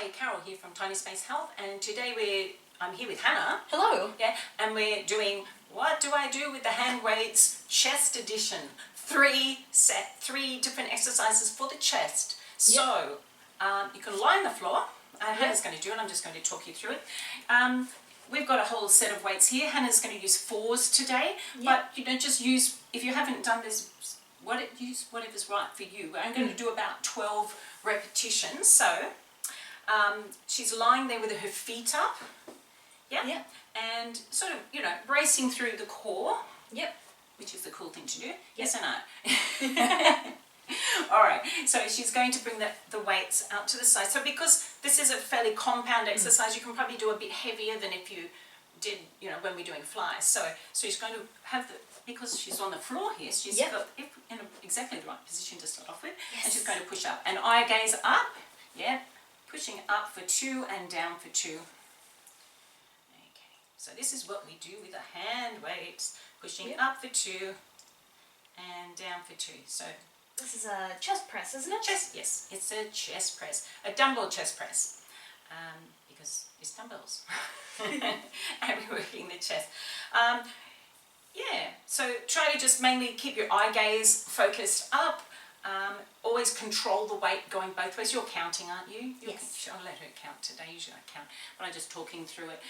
Hi, Carol here from Tiny Space Health, and today I'm here with Hana. Hello. Yeah, and we're doing What Do I Do with the Handweights Chest Edition. Three different exercises for the chest. So you can lie on the floor. Hannah's going to do it. I'm just going to talk you through it. We've got a whole set of weights here. Hannah's going to use 4s today, but just use, if you haven't done this, use whatever's right for you. I'm going to do about 12 repetitions. So she's lying there with her feet up, and sort of, bracing through the core, which is the cool thing to do, yes or no? All right, so she's going to bring the weights out to the side. So because this is a fairly compound exercise, you can probably do a bit heavier than if you did, when we're doing flies. So she's going to have because she's on the floor here, she's got in exactly the right position to start off with, and she's going to push up. And eye gaze up, pushing up for 2 and down for 2. Okay, so this is what we do with the hand weights, pushing up for 2 and down for 2. So this is a chest press, isn't it? Yes, it's a chest press, a dumbbell chest press, because it's dumbbells, and we're working the chest. So try to just mainly keep your eye gaze focused up. Always control the weight going both ways. You're counting, aren't you? Yes. I'll let her count today. Usually I count, but I'm just talking through it.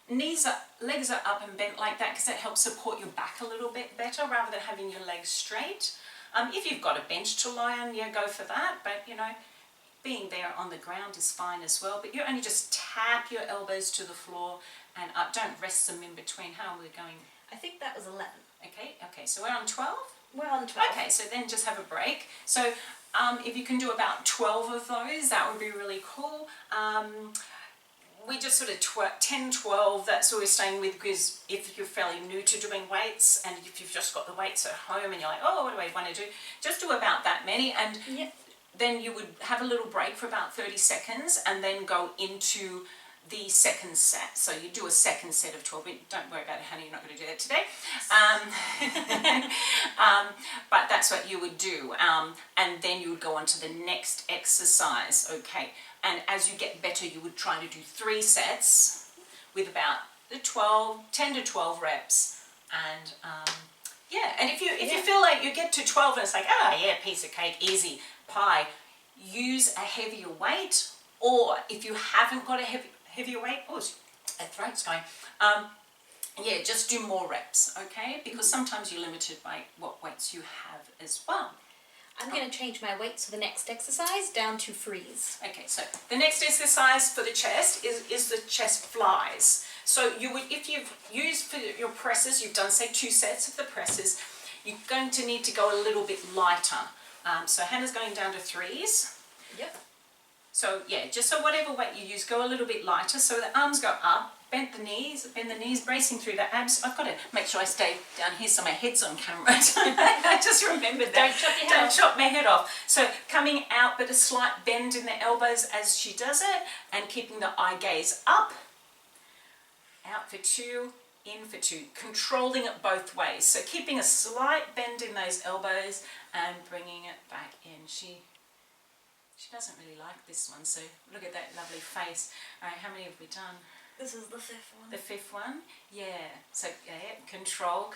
Legs are up and bent like that because that helps support your back a little bit better rather than having your legs straight. If you've got a bench to lie on, go for that. But, being there on the ground is fine as well. But you only just tap your elbows to the floor and up. Don't rest them in between. How are we going? I think that was 11. Okay, so we're on 12? We're on 12. Okay, so then just have a break. So if you can do about 12 of those, that would be really cool. We just sort of 10, 12, that's what we're staying with, because if you're fairly new to doing weights and if you've just got the weights at home and you're like, oh, what do I want to do? Just do about that many, and then you would have a little break for about 30 seconds and then go into the second set. So you do a second set of 12. Don't worry about it, honey, you're not going to do that today. But that's what you would do. And then you would go on to the next exercise, okay? And as you get better, you would try to do 3 sets with about 10 to 12 reps. And and if you feel like you get to 12 and it's like, piece of cake, easy, pie, use a heavier weight. Or if you haven't got a heavier weight, my throat's going, just do more reps, okay? Because sometimes you're limited by what weights you have as well. I'm going to change my weights for the next exercise down to 3s. Okay, so the next exercise for the chest is the chest flies. So you would, if you've used for your presses, you've done say 2 sets of the presses, you're going to need to go a little bit lighter. So Hannah's going down to 3s. So just so whatever weight you use, go a little bit lighter. So the arms go up, bend the knees, bracing through the abs. I've got to make sure I stay down here so my head's on camera. I just remembered that. Don't chop my head off. So coming out, but a slight bend in the elbows as she does it, and keeping the eye gaze up. Out for 2, in for 2. Controlling it both ways. So keeping a slight bend in those elbows and bringing it back in. She doesn't really like this one, so look at that lovely face. All right, how many have we done? This is the 5th one. The 5th one? So, control.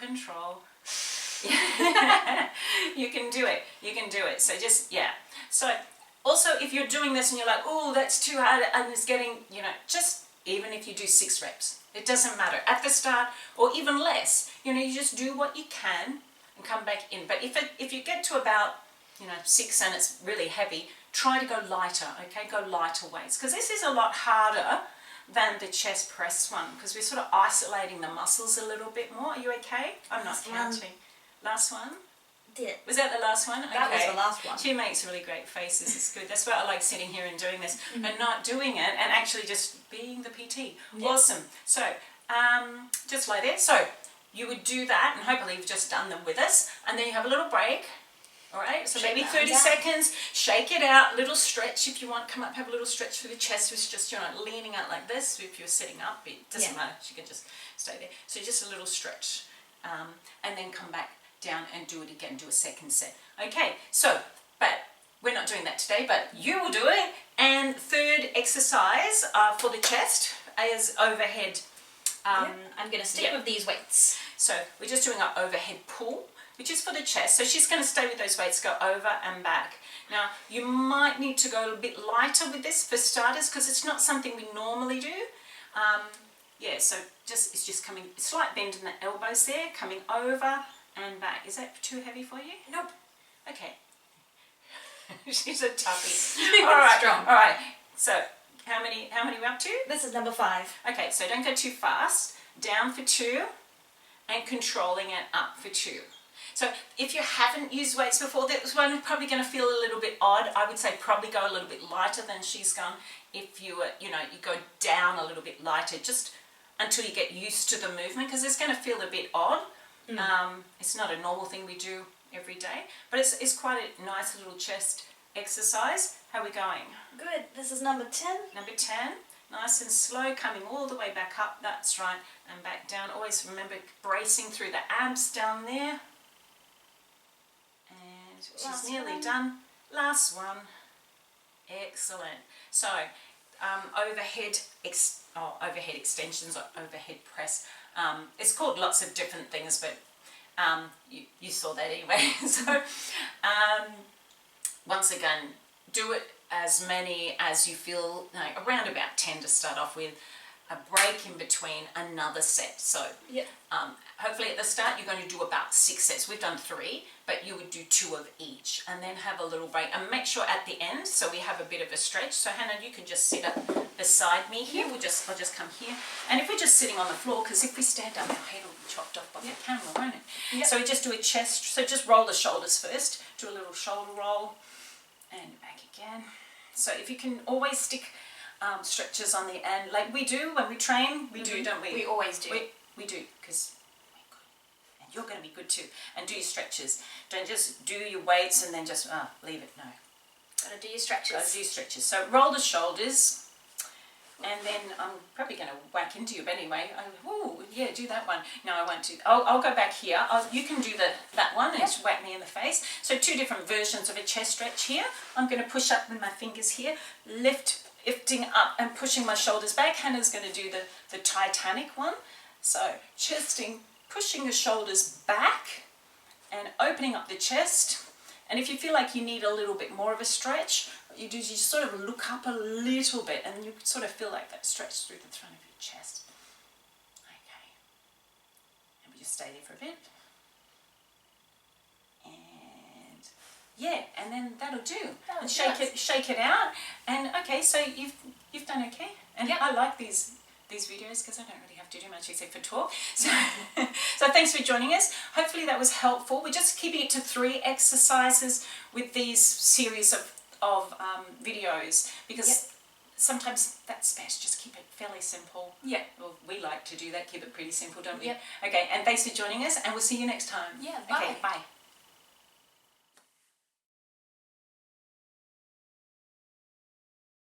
You can do it. So just, So, also, if you're doing this and you're like, oh, that's too hard, and it's getting, just even if you do 6 reps, it doesn't matter. At the start, or even less, you just do what you can and come back in. But if you get to about, 6 and it's really heavy, try to go lighter, okay? Go lighter weights, because this is a lot harder than the chest press one, because we're sort of isolating the muscles a little bit more. Are you okay? I'm not counting. Last one? Was that the last one? That was the last one. She makes really great faces. It's good. That's why I like sitting here and doing this and not doing it and actually just being the PT. Awesome. So, just like that. So, you would do that, and hopefully you've just done them with us, and then you have a little break. All right, so maybe 30 seconds, shake it out, little stretch if you want, come up, have a little stretch through the chest, which is just, leaning out like this. If you're sitting up, it doesn't matter, you can just stay there. So just a little stretch, and then come back down and do it again, do a second set. Okay, so, but we're not doing that today, but you will do it. And third exercise for the chest is overhead. I'm going to stick with these weights. So we're just doing our overhead pull, which is for the chest. So she's going to stay with those weights, go over and back. Now, you might need to go a bit lighter with this for starters because it's not something we normally do. So it's just coming, slight bend in the elbows there, coming over and back. Is that too heavy for you? Nope. Okay. She's a toughie. All right. Strong. All right. So how many are we up to? This is number 5. Okay, so don't go too fast. Down for 2 and controlling it up for 2. So if you haven't used weights before, this one is probably going to feel a little bit odd. I would say probably go a little bit lighter than she's gone. If you you go down a little bit lighter, just until you get used to the movement, because it's going to feel a bit odd. It's not a normal thing we do every day, but it's quite a nice little chest exercise. How are we going? Good. This is number 10. Number 10. Nice and slow, coming all the way back up. That's right. And back down. Always remember bracing through the abs down there. And she's nearly done. Last one. Excellent. So overhead extensions or overhead press. It's called lots of different things, but you saw that anyway. So once again, do it as many as you feel, around about 10 to start off with, a break in between, another set. So hopefully at the start you're going to do about 6 sets. We've done 3, but you would do 2 of each and then have a little break. And make sure at the end, so we have a bit of a stretch. So Hannah, you can just sit up beside me here. I'll just come here. And if we're just sitting on the floor, because if we stand up, our head will be chopped off by the camera, won't it? Yep. So we just do a chest. So just roll the shoulders first. Do a little shoulder roll and back again. So if you can always stick stretches on the end, like we do when we train, we do, don't we? We always do. We do, because we're good. And you're going to be good too. And do your stretches. Don't just do your weights and then just leave it. No. Gotta do your stretches. Gotta do your stretches. So roll the shoulders, and then I'm probably going to whack into you, but anyway. Do that one. No, I won't do. I'll go back here. You can do that one and just whack me in the face. So 2 different versions of a chest stretch here. I'm going to push up with my fingers here, lifting up and pushing my shoulders back. Hannah's going to do the Titanic one. So chesting, pushing the shoulders back and opening up the chest. And if you feel like you need a little bit more of a stretch, what you do is you sort of look up a little bit and you sort of feel like that stretch through the front of your chest. Okay. And we just stay there for a bit. And and then that'll do. And shake it out. And okay, so you've done okay. And I like these videos because I don't really have to do much except for talk. So thanks for joining us. Hopefully that was helpful. We're just keeping it to 3 exercises with these series of videos because sometimes that's best. Just keep it fairly simple. Yeah. Well, we like to do that. Keep it pretty simple, don't we? Yeah. Okay, and thanks for joining us, and we'll see you next time. Yeah, bye. Okay, bye.